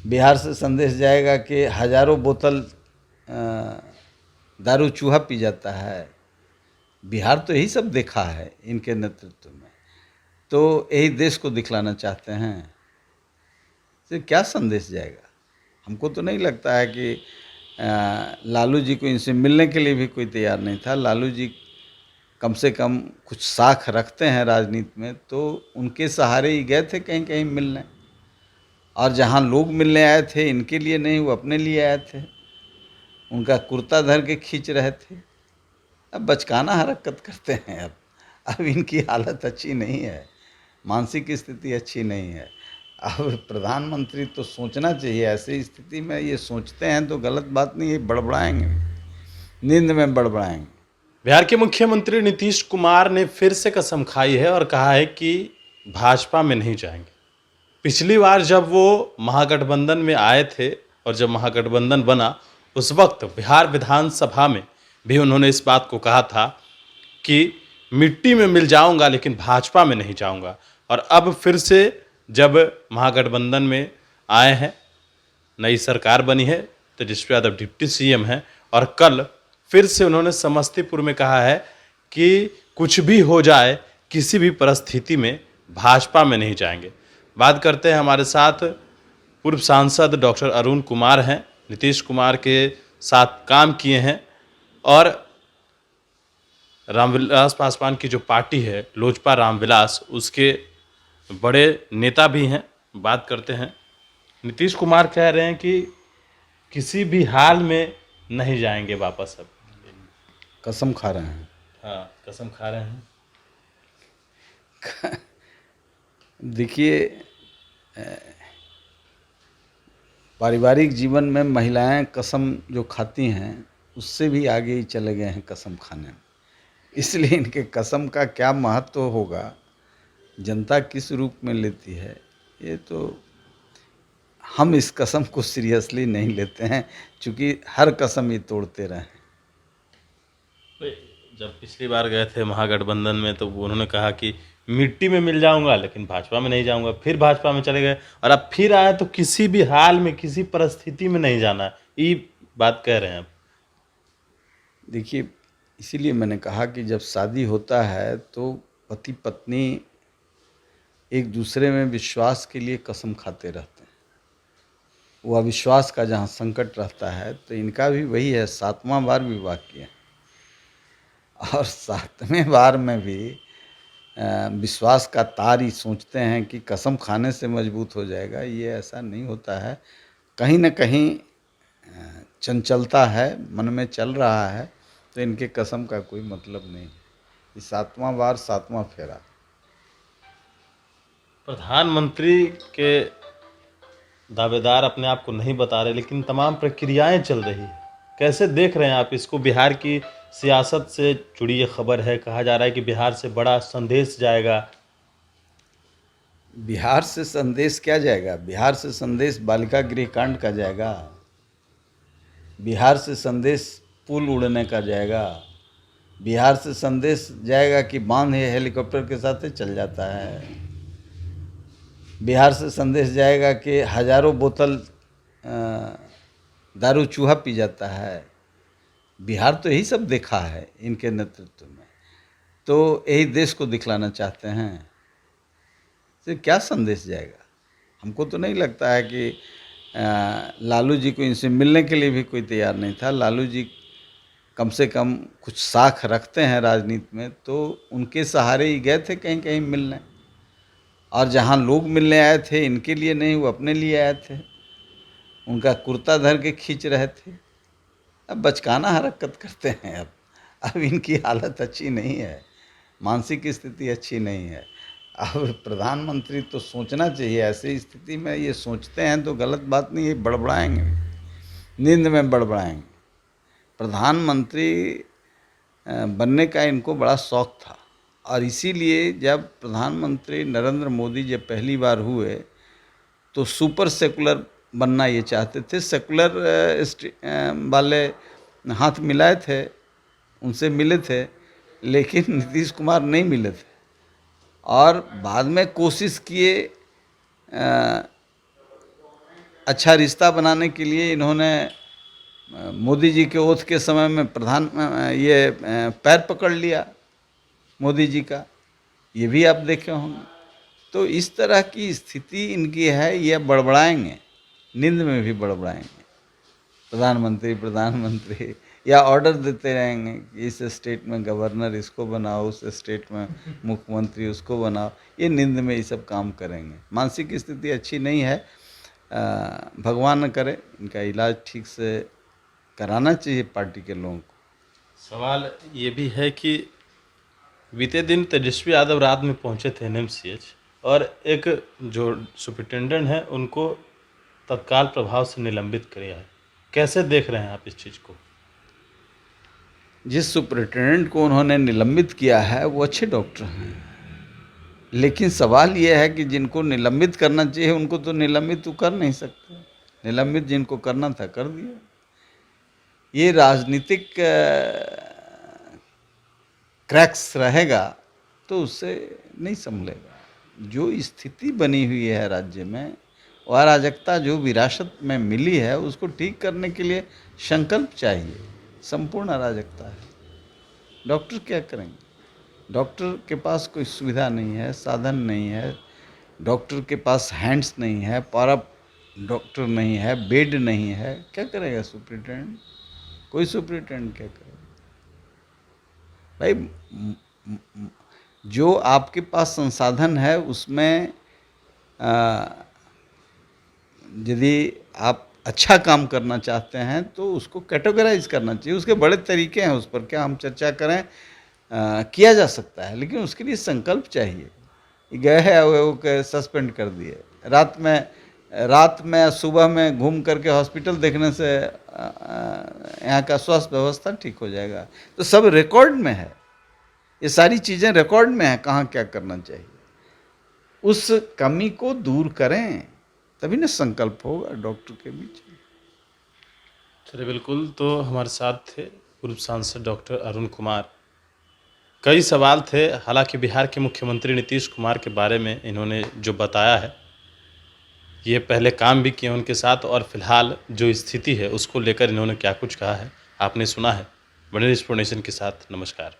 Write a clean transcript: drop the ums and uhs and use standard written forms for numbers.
बिहार से संदेश जाएगा कि हजारों बोतल दारू चूहा पी जाता है। बिहार तो यही सब देखा है इनके नेतृत्व में, तो यही देश को दिखलाना चाहते हैं। तो क्या संदेश जाएगा? हमको तो नहीं लगता है कि लालू जी को इनसे मिलने के लिए भी कोई तैयार नहीं था। लालू जी कम से कम कुछ साख रखते हैं राजनीति में, तो उनके सहारे ही गए थे कहीं कहीं मिलने। और जहाँ लोग मिलने आए थे इनके लिए नहीं, वो अपने लिए आए थे, उनका कुर्ता धर के खींच रहे थे। अब बचकाना हरकत करते हैं। अब इनकी हालत अच्छी नहीं है, मानसिक स्थिति अच्छी नहीं है। अब प्रधानमंत्री तो सोचना चाहिए, ऐसी स्थिति में ये सोचते हैं तो गलत बात नहीं है, बड़बड़ाएंगे, नींद में बड़बड़ाएंगे। बिहार के मुख्यमंत्री नीतीश कुमार ने फिर से कसम खाई है और कहा है कि भाजपा में नहीं जाएंगे। पिछली बार जब वो महागठबंधन में आए थे और जब महागठबंधन बना, उस वक्त बिहार विधानसभा में भी उन्होंने इस बात को कहा था कि मिट्टी में मिल जाऊंगा लेकिन भाजपा में नहीं जाऊंगा। और अब फिर से जब महागठबंधन में आए हैं, नई सरकार बनी है, तेजस्वी यादव डिप्टी सीएम हैं, और कल फिर से उन्होंने समस्तीपुर में कहा है कि कुछ भी हो जाए, किसी भी परिस्थिति में भाजपा में नहीं जाएंगे। बात करते हैं, हमारे साथ पूर्व सांसद डॉक्टर अरुण कुमार हैं, नीतीश कुमार के साथ काम किए हैं और रामविलास पासवान की जो पार्टी है लोजपा रामविलास, उसके बड़े नेता भी हैं। बात करते हैं, नीतीश कुमार कह रहे हैं कि किसी भी हाल में नहीं जाएंगे वापस। अब कसम खा रहे हैं। हाँ, कसम खा रहे हैं। देखिए, पारिवारिक जीवन में महिलाएं कसम जो खाती हैं उससे भी आगे ही चले गए हैं कसम खाने में। इसलिए इनके कसम का क्या महत्व होगा, जनता किस रूप में लेती है, ये तो हम इस कसम को सीरियसली नहीं लेते हैं, क्योंकि हर कसम ये तोड़ते रहे हैं। जब पिछली बार गए थे महागठबंधन में तो उन्होंने कहा कि मिट्टी में मिल जाऊंगा लेकिन भाजपा में नहीं जाऊंगा, फिर भाजपा में चले गए और अब फिर आए तो किसी भी हाल में, किसी परिस्थिति में नहीं जाना, ये बात कह रहे हैं। अब देखिए, इसीलिए मैंने कहा कि जब शादी होता है तो पति पत्नी एक दूसरे में विश्वास के लिए कसम खाते रहते हैं। वो अविश्वास का जहाँ संकट रहता है, तो इनका भी वही है, 7वां बार विवाह किया और 7वें बार में भी विश्वास का तार ही सोचते हैं कि कसम खाने से मजबूत हो जाएगा। ये ऐसा नहीं होता है, कहीं ना कहीं चंचलता है, मन में चल रहा है, तो इनके कसम का कोई मतलब नहीं। ये 7वां बार 7वां फेरा। प्रधानमंत्री के दावेदार अपने आप को नहीं बता रहे, लेकिन तमाम प्रक्रियाएं चल रही है। कैसे देख रहे हैं आप इसको? बिहार की सियासत से जुड़ी ये खबर है, कहा जा रहा है कि बिहार से बड़ा संदेश जाएगा। बिहार से संदेश क्या जाएगा? बिहार से संदेश बालिका गृह कांड का जाएगा, बिहार से संदेश पुल उड़ने का जाएगा, बिहार से संदेश जाएगा कि बांध हेलीकॉप्टर के साथ चल जाता है, बिहार से संदेश जाएगा कि हजारों बोतल दारू चूहा पी जाता है। बिहार तो यही सब देखा है इनके नेतृत्व में, तो यही देश को दिखलाना चाहते हैं। तो क्या संदेश जाएगा? हमको तो नहीं लगता है कि लालू जी को इनसे मिलने के लिए भी कोई तैयार नहीं था। लालू जी कम से कम कुछ साख रखते हैं राजनीति में, तो उनके सहारे ही गए थे कहीं कहीं मिलने। और जहाँ लोग मिलने आए थे इनके लिए नहीं, वो अपने लिए आए थे, उनका कुर्ता धर के खींच रहे थे। अब बचकाना हरकत करते हैं। अब इनकी हालत अच्छी नहीं है, मानसिक स्थिति अच्छी नहीं है। अब प्रधानमंत्री तो सोचना चाहिए, ऐसी स्थिति में ये सोचते हैं तो गलत बात नहीं है, बड़बड़ाएंगे, नींद में बड़बड़ाएंगे। प्रधानमंत्री बनने का इनको बड़ा शौक़ था, और इसीलिए जब प्रधानमंत्री नरेंद्र मोदी जब पहली बार हुए तो सुपर सेकुलर बनना ये चाहते थे। सेकुलर वाले हाथ मिलाए थे, उनसे मिले थे, लेकिन नीतीश कुमार नहीं मिले थे। और बाद में कोशिश किए अच्छा रिश्ता बनाने के लिए इन्होंने मोदी जी के ओथ के समय में पैर पकड़ लिया मोदी जी का, ये भी आप देखे होंगे। तो इस तरह की स्थिति इनकी है, ये बड़बड़ाएंगे, नींद में भी बड़बड़ाएंगे। प्रधानमंत्री या ऑर्डर देते रहेंगे कि इस स्टेट में गवर्नर इसको बनाओ, उस स्टेट में मुख्यमंत्री उसको बनाओ। ये नींद में ये सब काम करेंगे। मानसिक स्थिति अच्छी नहीं है। भगवान न करे, इनका इलाज ठीक से कराना चाहिए पार्टी के लोगों को। सवाल ये भी है कि बीते दिन तेजस्वी यादव रात में पहुंचे थे NMCH और एक जो सुपरिटेंडेंट है उनको तत्काल प्रभाव से निलंबित किया है। कैसे देख रहे हैं आप इस चीज़ को? जिस सुपरिटेंडेंट को उन्होंने निलंबित किया है वो अच्छे डॉक्टर हैं, लेकिन सवाल ये है कि जिनको निलंबित करना चाहिए उनको तो निलंबित तो कर नहीं सकते। निलंबित जिनको करना था कर दिया। ये राजनीतिक क्रैक्स रहेगा तो उससे नहीं संभलेगा। जो स्थिति बनी हुई है राज्य में, और अराजकता जो विरासत में मिली है, उसको ठीक करने के लिए संकल्प चाहिए। संपूर्ण अराजकता है। डॉक्टर क्या करेंगे? डॉक्टर के पास कोई सुविधा नहीं है, साधन नहीं है, डॉक्टर के पास हैंड्स नहीं है, पारा डॉक्टर नहीं है, बेड नहीं है। क्या करेगा सुपरिटेंडेंट? कोई सुपरिटेंडेंट क्या करेगा भाई? जो आपके पास संसाधन है उसमें यदि आप अच्छा काम करना चाहते हैं तो उसको कैटेगराइज करना चाहिए। उसके बड़े तरीके हैं, उस पर क्या हम चर्चा करें? किया जा सकता है, लेकिन उसके लिए संकल्प चाहिए। गए हैं वो सस्पेंड कर दिए, रात में सुबह में घूम करके हॉस्पिटल देखने से यहाँ का स्वास्थ्य व्यवस्था ठीक हो जाएगा? तो सब रिकॉर्ड में है, ये सारी चीज़ें रिकॉर्ड में है, कहाँ क्या करना चाहिए। उस कमी को दूर करें, तभी ना संकल्प होगा डॉक्टर के बीच में। चलिए, बिल्कुल। तो हमारे साथ थे पूर्व सांसद डॉक्टर अरुण कुमार। कई सवाल थे, हालांकि बिहार के मुख्यमंत्री नीतीश कुमार के बारे में इन्होंने जो बताया है, ये पहले काम भी किए उनके साथ, और फिलहाल जो स्थिति है उसको लेकर इन्होंने क्या कुछ कहा है आपने सुना है। बने रहिए स्पोर्ट नेशन के साथ। नमस्कार।